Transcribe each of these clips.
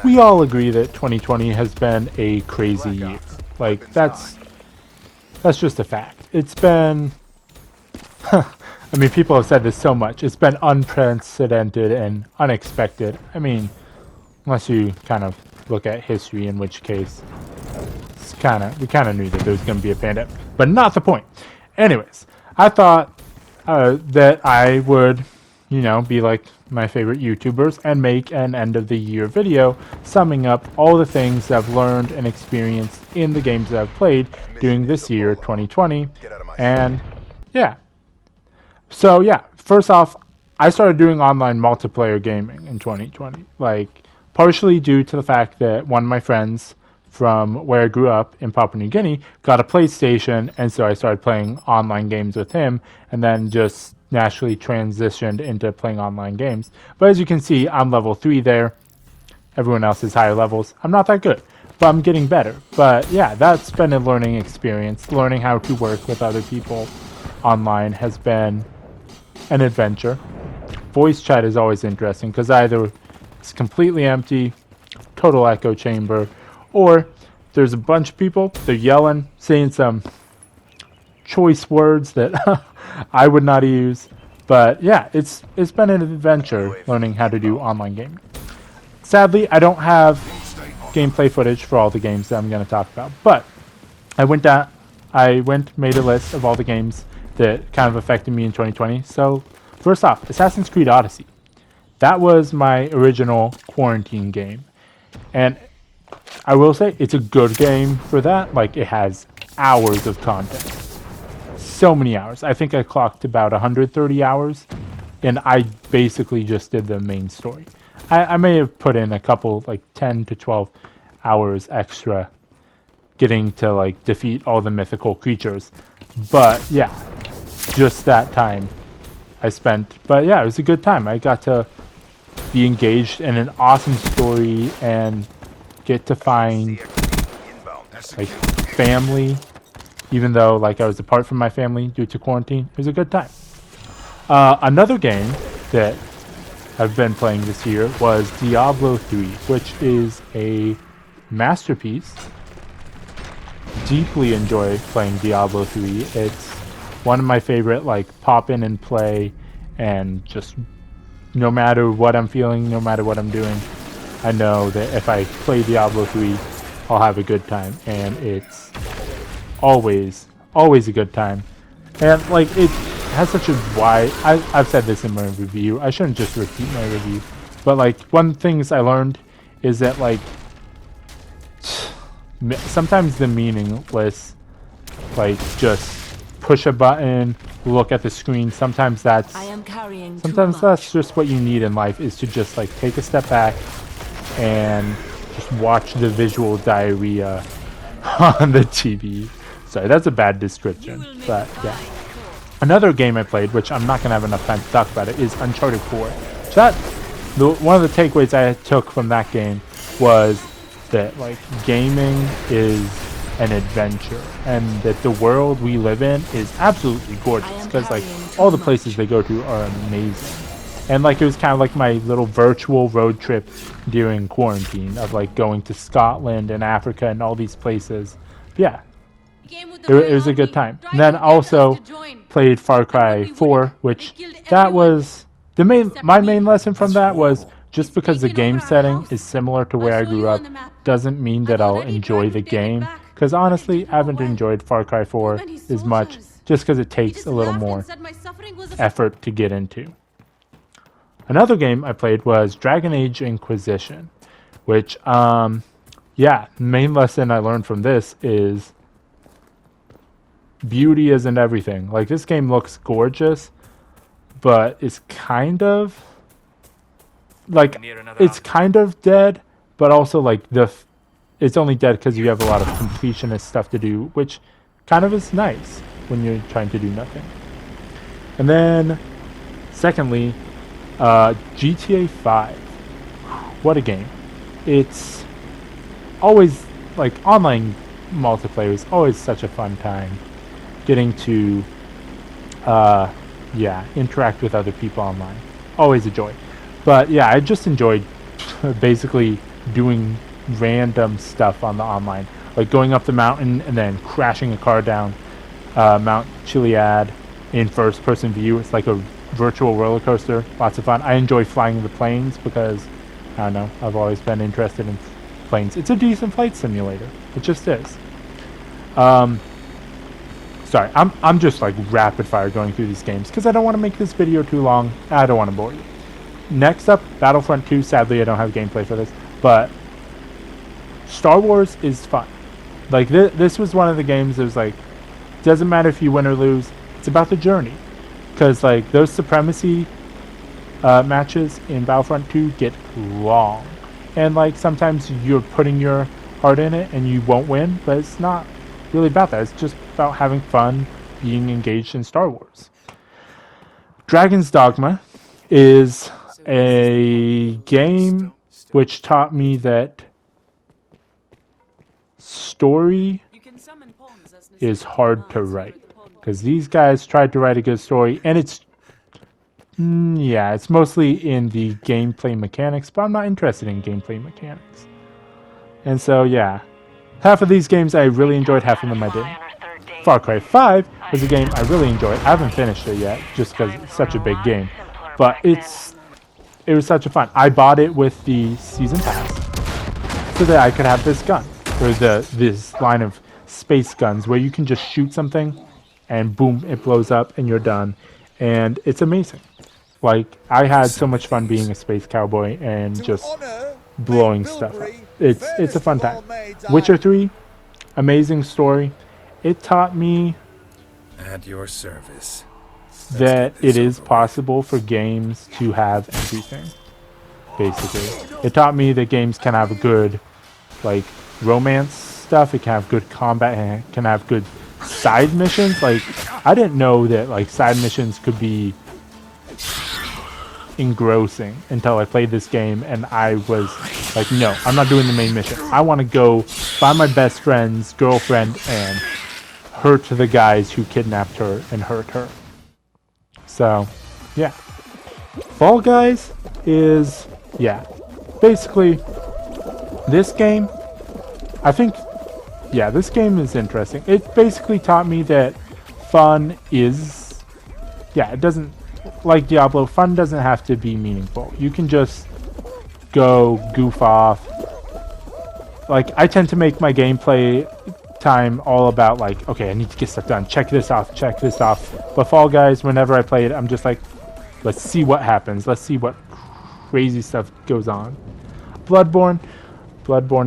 we all agree that 2020 has been a crazy year. Like, that's just a fact. It's been, I mean, people have said this so much. It's been unprecedented and unexpected. I mean, unless you kind of look at history, in which case we kind of knew that there was going to be a pandemic, but not the point. Anyways, I thought that I would, be like my favorite YouTubers and make an end of the year video summing up all the things I've learned and experienced in the games that I've played during this year, 2020. And yeah. So yeah, first off, I started doing online multiplayer gaming in 2020. Like, partially due to the fact that one of my friends from where I grew up in Papua New Guinea got a PlayStation, and so I started playing online games with him, and then just naturally transitioned into playing online games. But as you can see, I'm level 3 there. Everyone else is higher levels. I'm not that good, but I'm getting better. But yeah, that's been a learning experience. Learning how to work with other people online has been an adventure. Voice chat is always interesting because either it's completely empty, total echo chamber, or there's a bunch of people, they're yelling, saying some choice words that I would not use. But yeah, it's been an adventure learning how to do online gaming. Sadly, I don't have gameplay footage for all the games that I'm going to talk about, but I went, made a list of all the games that kind of affected me in 2020. So first off, Assassin's Creed Odyssey. That was my original quarantine game. And I will say it's a good game for that. Like, it has hours of content. So many hours. I think I clocked about 130 hours, and I basically just did the main story. I may have put in a couple, like 10 to 12 hours extra getting to, like, defeat all the mythical creatures. But yeah, just that time I spent. But yeah, it was a good time. I got to be engaged in an awesome story and get to find like family, even though like I was apart from my family due to quarantine. It was a good time. Another game that I've been playing this year was Diablo 3, which is a masterpiece. Deeply enjoy playing Diablo 3. It's one of my favorite, like, pop in and play, and just no matter what I'm feeling, no matter what I'm doing, I know that if I play Diablo 3, I'll have a good time, and it's always a good time. And like, it has such a wide, I've said this in my review, I shouldn't just repeat my review, but like, one of the things I learned is that like, sometimes the meaningless, like, just push a button, look at the screen, sometimes that's just what you need in life, is to just like take a step back and just watch the visual diarrhea on the TV. Sorry, that's a bad description, but yeah. Another game I played, which I'm not going to have enough time to talk about it, is Uncharted 4. So one of the takeaways I took from that game was that like gaming is an adventure, and that the world we live in is absolutely gorgeous, because like all the places they go to are amazing. And like, it was kind of like my little virtual road trip during quarantine of like going to Scotland and Africa and all these places. Yeah, it was a good time. And then also played Far Cry 4, which that was my main lesson from that was, just because the game setting is similar to where I grew up doesn't mean that I'll enjoy the game. Because honestly, I haven't enjoyed Far Cry 4 as much, just because it takes a little more effort to get into. Another game I played was Dragon Age Inquisition, which, yeah, the main lesson I learned from this is beauty isn't everything. Like, this game looks gorgeous, but it's kind of like, it's kind of dead, but also like it's only dead because you have a lot of completionist stuff to do, which kind of is nice when you're trying to do nothing. And then secondly, GTA 5. What a game. It's always, like, online multiplayer is always such a fun time. Getting to interact with other people online. Always a joy. But yeah, I just enjoyed basically doing random stuff on the online, like going up the mountain and then crashing a car down Mount Chiliad in first-person view. It's like a virtual roller coaster. Lots of fun. I enjoy flying the planes because, I don't know, I've always been interested in planes. It's a decent flight simulator. It just is. Sorry, I'm just like rapid fire going through these games because I don't want to make this video too long. I don't want to bore you. Next up, Battlefront 2. Sadly, I don't have gameplay for this, but Star Wars is fun. Like this was one of the games that was like, doesn't matter if you win or lose. It's about the journey, because like those supremacy matches in Battlefront 2 get long, and like sometimes you're putting your heart in it and you won't win, but it's not really about that. It's just about having fun, being engaged in Star Wars. Dragon's Dogma is a game which taught me that story is hard to write, because these guys tried to write a good story, and it's it's mostly in the gameplay mechanics, but I'm not interested in gameplay mechanics. And so yeah, half of these games I really enjoyed, half of them I didn't. Far Cry 5 was a game I really enjoyed. I haven't finished it yet just because it's such a big game, but it was such a fun. I bought it with the season pass so that I could have this gun, or this line of space guns where you can just shoot something and boom, it blows up and you're done. And it's amazing. Like, I had so much fun being a space cowboy and just blowing stuff up. It's a fun time. Witcher 3, amazing story. It taught me at your service that it is possible for games to have everything, basically. It taught me that games can have good, like, romance stuff. It can have good combat, and it can have good side missions. Like, I didn't know that, like, side missions could be engrossing until I played this game, and I was like, no, I'm not doing the main mission. I want to go find my best friend's girlfriend and hurt the guys who kidnapped her and hurt her. So, yeah. Fall Guys is, basically, this game, I think, this game is interesting. It basically taught me that fun is, it doesn't, like Diablo, fun doesn't have to be meaningful. You can just go goof off. Like, I tend to make my gameplay time all about, like, okay, I need to get stuff done. Check this off, check this off. But Fall Guys, whenever I play it, I'm just like, let's see what happens. Let's see what crazy stuff goes on. Bloodborne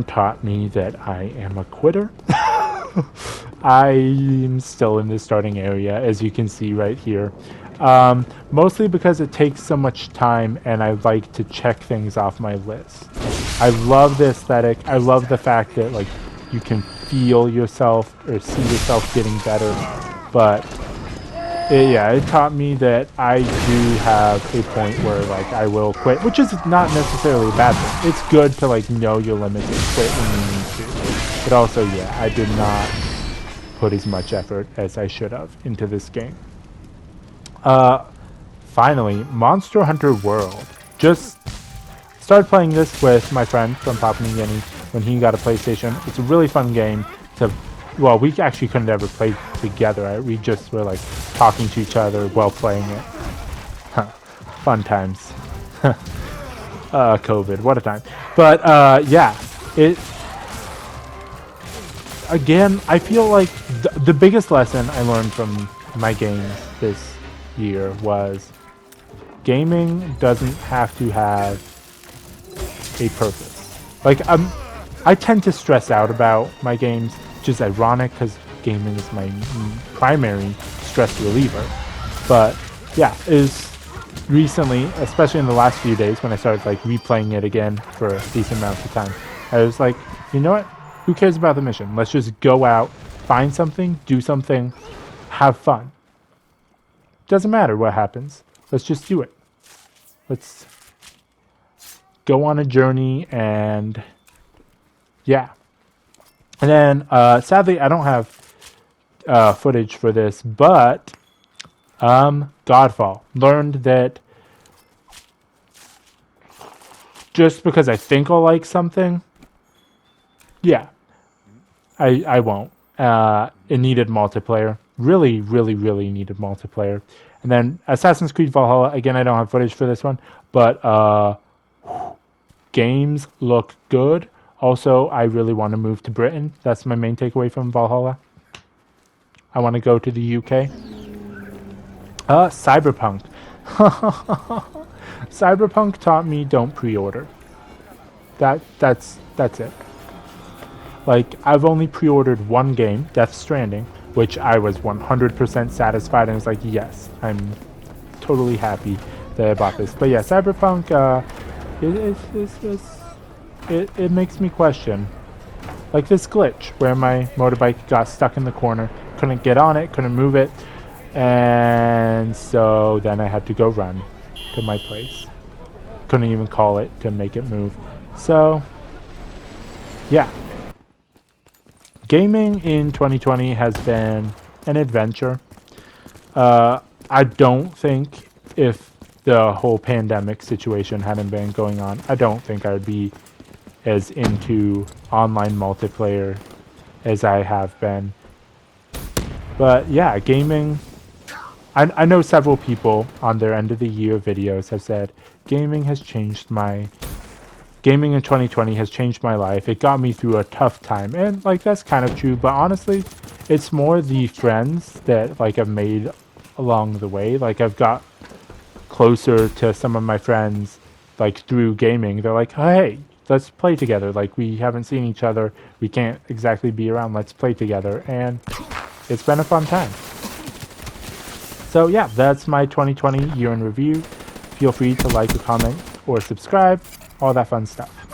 taught me that I am a quitter. I'm still in the starting area, as you can see right here. Mostly because it takes so much time and I like to check things off my list. I love the aesthetic. I love the fact that, like, you can feel yourself or see yourself getting better. But it taught me that I do have a point where, like, I will quit, which is not necessarily a bad thing. It's good to, like, know your limits and quit when you need to. But also, I did not put as much effort as I should have into this game. Finally, Monster Hunter World. Just started playing this with my friend from Papua New Guinea when he got a PlayStation. It's a really fun game to, well, we actually couldn't ever play together. We just were, like, talking to each other while playing it. Fun times. COVID, what a time. But, again, I feel like the biggest lesson I learned from my games this year was gaming doesn't have to have a purpose. Like, I tend to stress out about my games, which is ironic because gaming is my primary stress reliever. But is recently, especially in the last few days when I started, like, replaying it again for a decent amount of time, I was like, you know what? Who cares about the mission? Let's just go out, find something, do something, have fun. Doesn't matter what happens. Let's just do it. Let's go on a journey, and And then, sadly, I don't have footage for this, but Godfall. Learned that just because I think I'll like something, yeah, I won't. It needed multiplayer. Really, really, really needed multiplayer. And then Assassin's Creed Valhalla, again, I don't have footage for this one, but games look good. Also, I really want to move to Britain. That's my main takeaway from Valhalla. I want to go to the UK. Cyberpunk. Cyberpunk taught me don't pre-order. That's it. Like, I've only pre-ordered one game, Death Stranding, which I was 100% satisfied and was like, yes, I'm totally happy that I bought this. But yeah, Cyberpunk, it makes me question. Like this glitch where my motorbike got stuck in the corner, couldn't get on it, couldn't move it, and so then I had to go run to my place. Couldn't even call it to make it move. So, yeah. Gaming in 2020 has been an adventure. I don't think if the whole pandemic situation hadn't been going on, I don't think I would be as into online multiplayer as I have been. But yeah, gaming, I know several people on their end of the year videos have said, gaming in 2020 has changed my life. It got me through a tough time. And like, that's kind of true, but honestly, it's more the friends that like I've made along the way. Like, I've got closer to some of my friends like through gaming. They're like, hey, let's play together. Like, we haven't seen each other. We can't exactly be around. Let's play together. And it's been a fun time. So yeah, that's my 2020 year in review. Feel free to like or comment or subscribe, all that fun stuff.